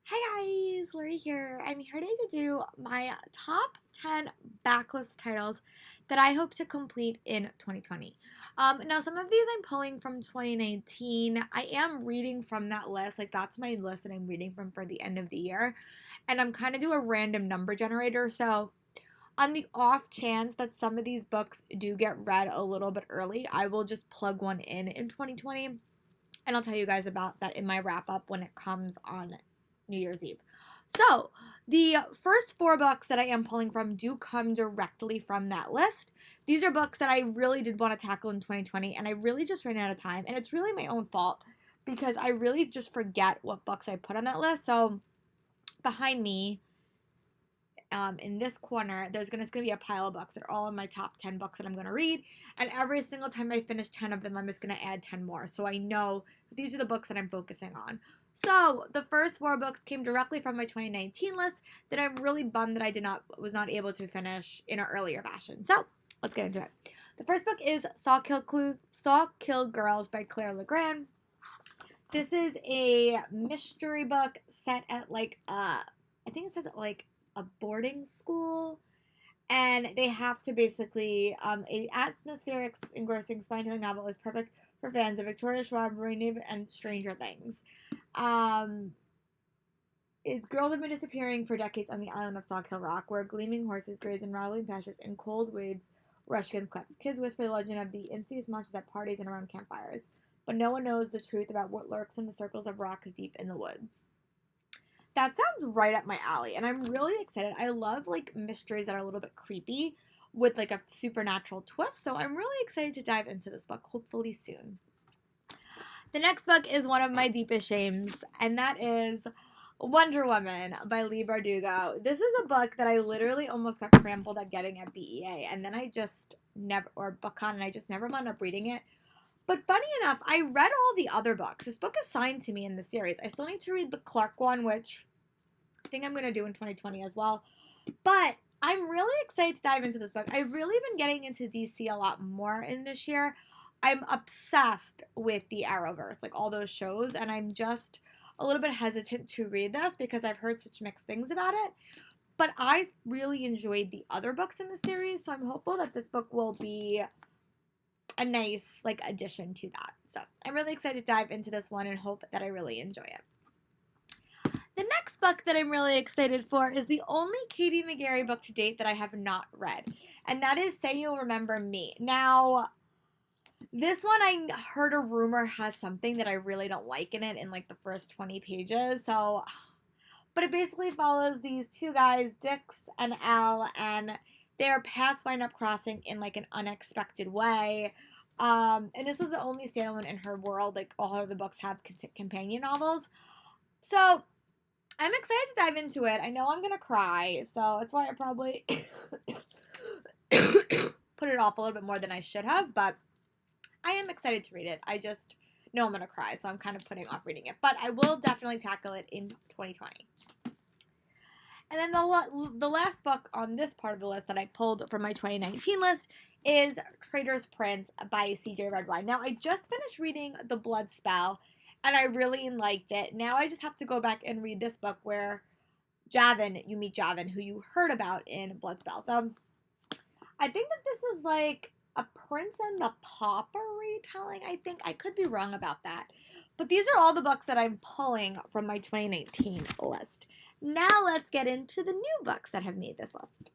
Hi guys, Lori here. I'm here today to do my top 10 backlist titles that I hope to complete in 2020. Now, some of these I'm pulling from 2019. I am reading from that list, like that's my list that I'm reading from for the end of the year. And I'm kind of do a random number generator. So, on the off chance that some of these books do get read a little bit early, I will just plug one in 2020. And I'll tell you guys about that in my wrap up when it comes on New Year's Eve. So, the first four books that I am pulling from do come directly from that list. These are books that I really did want to tackle in 2020, and I really just ran out of time. And it's really my own fault because I really just forget what books I put on that list. So, behind me, in this corner, there's going to be a pile of books that are all in my top 10 books that I'm going to read. And every single time I finish 10 of them, I'm just going to add 10 more. So I know these are the books that I'm focusing on. So the first four books came directly from my 2019 list that I'm really bummed that I was not able to finish in an earlier fashion. So let's get into it. The first book is Saw Kill Girls by Claire Legrand. This is a mystery book set at I think it says a boarding school, and they have to basically a atmospheric, engrossing, spine-telling novel is perfect for fans of Victoria Schwab, Rainy, and Stranger Things. Girls have been disappearing for decades on the island of Sawkill Rock, where gleaming horses graze in rolling pastures and cold waves rush against cliffs. Kids whisper the legend of the insidious monsters at parties and around campfires, but no one knows the truth about what lurks in the circles of rock deep in the woods. That sounds right up my alley, and I'm really excited. I love mysteries that are a little bit creepy with a supernatural twist, so I'm really excited to dive into this book, hopefully soon. The next book is one of my deepest shames, and that is Wonder Woman by Leigh Bardugo. This is a book that I literally almost got trampled at getting at BEA, and then I just never, or BookCon, and I just never wound up reading it. But funny enough, I read all the other books. This book is signed to me in the series. I still need to read the Clark one, which I think I'm going to do in 2020 as well. But I'm really excited to dive into this book. I've really been getting into DC a lot more in this year. I'm obsessed with the Arrowverse, all those shows, and I'm just a little bit hesitant to read this because I've heard such mixed things about it. But I really enjoyed the other books in the series, so I'm hopeful that this book will be a nice addition to that. So I'm really excited to dive into this one and hope that I really enjoy it. The next book that I'm really excited for is the only Katie McGarry book to date that I have not read, and that is Say You'll Remember Me. Now, this one I heard a rumor has something that I really don't like in it in the first 20 pages. But it basically follows these two guys, Dix and Al, and their paths wind up crossing in an unexpected way. And this was the only standalone in her world. All of the books have companion novels. So I'm excited to dive into it. I know I'm gonna cry, so that's why I probably put it off a little bit more than I should have, but I am excited to read it. I just know I'm gonna cry, so I'm kind of putting off reading it. But I will definitely tackle it in 2020. And then the last book on this part of the list that I pulled from my 2019 list is Traitors Prints by C.J. Redwine. Now, I just finished reading The Blood Spell, and I really liked it. Now I just have to go back and read this book where you meet Javin, who you heard about in Blood Spell. So I think that this is a Prince and the Pauper retelling. I think I could be wrong about that. But these are all the books that I'm pulling from my 2019 list. Now let's get into the new books that have made this list.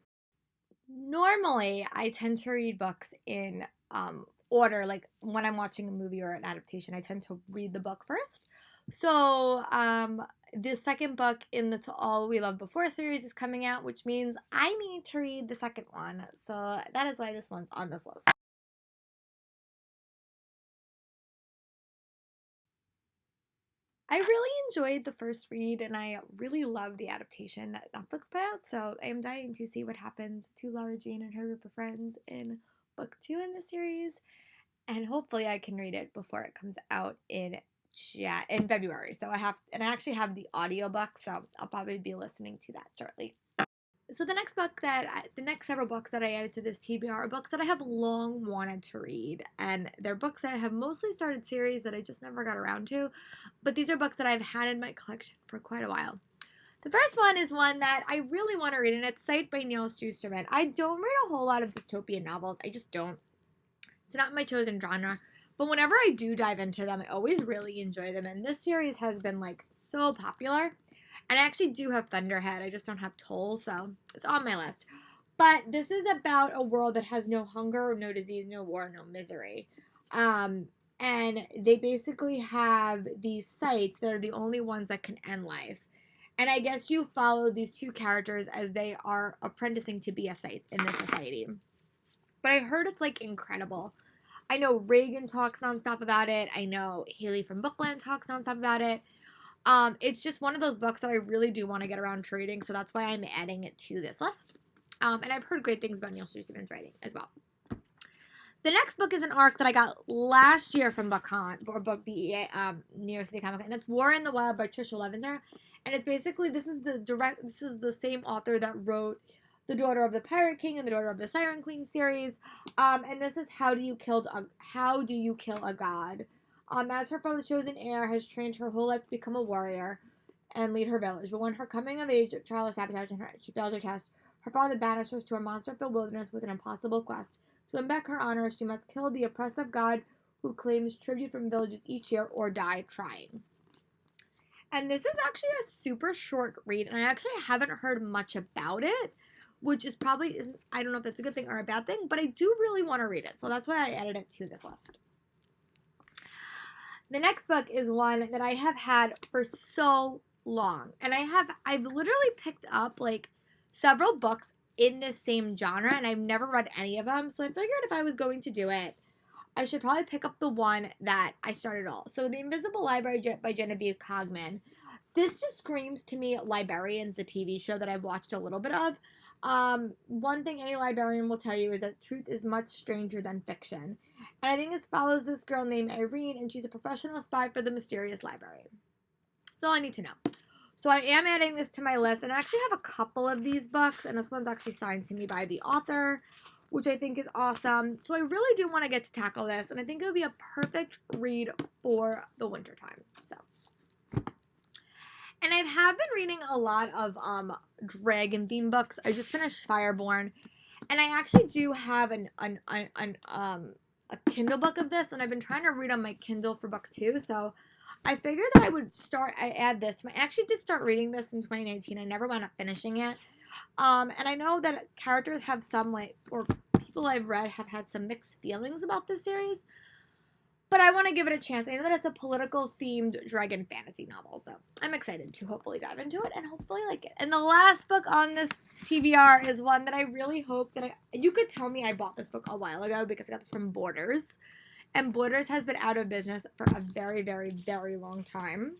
Normally, I tend to read books in order. When I'm watching a movie or an adaptation, I tend to read the book first. So the second book in the To All We Loved Before series is coming out, which means I need to read the second one. So that is why this one's on this list. I really enjoyed the first read, and I really love the adaptation that Netflix put out, so I am dying to see what happens to Lara Jean and her group of friends in book 2 in the series, and hopefully I can read it before it comes out in February. So I actually have the audiobook, so I'll probably be listening to that shortly. So the next several books that I added to this TBR are books that I have long wanted to read, and they're books that I have mostly started series that I just never got around to, but these are books that I've had in my collection for quite a while. The first one is one that I really want to read, and it's Sight by Neil Shusterman. I don't read a whole lot of dystopian novels. I just don't. It's not my chosen genre. But whenever I do dive into them, I always really enjoy them. And this series has been, like, so popular. And I actually do have Thunderhead. I just don't have Toll, so it's on my list. But this is about a world that has no hunger, no disease, no war, no misery. And they basically have these sites that are the only ones that can end life. And I guess you follow these two characters as they are apprenticing to be a scythe in this society. But I heard it's, like, incredible. I know Reagan talks nonstop about it. I know Haley from Bookland talks nonstop about it. It's just one of those books that I really do want to get around to reading, so that's why I'm adding it to this list. And I've heard great things about Neil Shusterman's writing as well. The next book is an arc that I got last year from BookCon, or Book BEA, New York City Comic Con, and it's War in the Wild by Trisha Levenser. And it's basically, this is the same author that wrote The Daughter of the Pirate King and The Daughter of the Siren Queen series. And this is How Do You Kill a God? As her father's chosen heir has trained her whole life to become a warrior and lead her village. But when her coming of age trial is sabotaged and she fails her test, her father banishes her to a monster-filled wilderness with an impossible quest. To win back her honor, she must kill the oppressive god who claims tribute from villages each year or die trying. And this is actually a super short read, and I actually haven't heard much about it, which is probably, I don't know if that's a good thing or a bad thing, but I do really want to read it, so that's why I added it to this list. The next book is one that I have had for so long, and I've literally picked up, like, several books in this same genre, and I've never read any of them, so I figured if I was going to do it, I should probably pick up the one that I started all. So The Invisible Library by Genevieve Cogman. This just screams to me Librarians, the TV show that I've watched a little bit of. One thing any librarian will tell you is that truth is much stranger than fiction. And I think this follows this girl named Irene, and she's a professional spy for the mysterious library. That's all I need to know. So I am adding this to my list, and I actually have a couple of these books, and this one's actually signed to me by the author, which I think is awesome. So I really do want to get to tackle this, and I think it would be a perfect read for the wintertime. And I have been reading a lot of dragon themed books. I just finished Fireborn, and I actually do have a Kindle book of this, and I've been trying to read on my Kindle for book 2, so I figured that I add this to I actually did start reading this in 2019. I never wound up finishing it. And I know that characters have some, like, or people I've read have had some mixed feelings about this series, but I want to give it a chance. I know that it's a political themed dragon fantasy novel, so I'm excited to hopefully dive into it and hopefully like it. And the last book on this TBR is one that I really hope that you could tell me I bought this book a while ago because I got this from Borders. And Borders has been out of business for a very, very, very long time.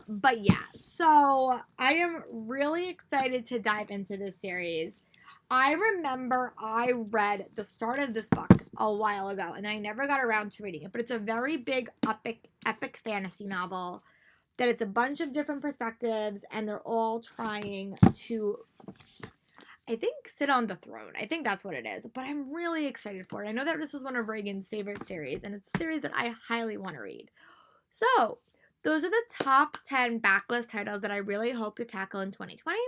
But yeah, so I am really excited to dive into this series. I remember I read the start of this book a while ago, and I never got around to reading it, but it's a very big, epic fantasy novel that it's a bunch of different perspectives, and they're all trying to, I think, sit on the throne. I think that's what it is. But I'm really excited for it. I know that this is one of Reagan's favorite series, and it's a series that I highly want to read. So, those are the top 10 backlist titles that I really hope to tackle in 2020.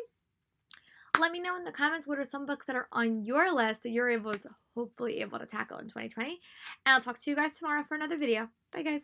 Let me know in the comments what are some books that are on your list that you're hopefully able to tackle in 2020. And I'll talk to you guys tomorrow for another video. Bye, guys.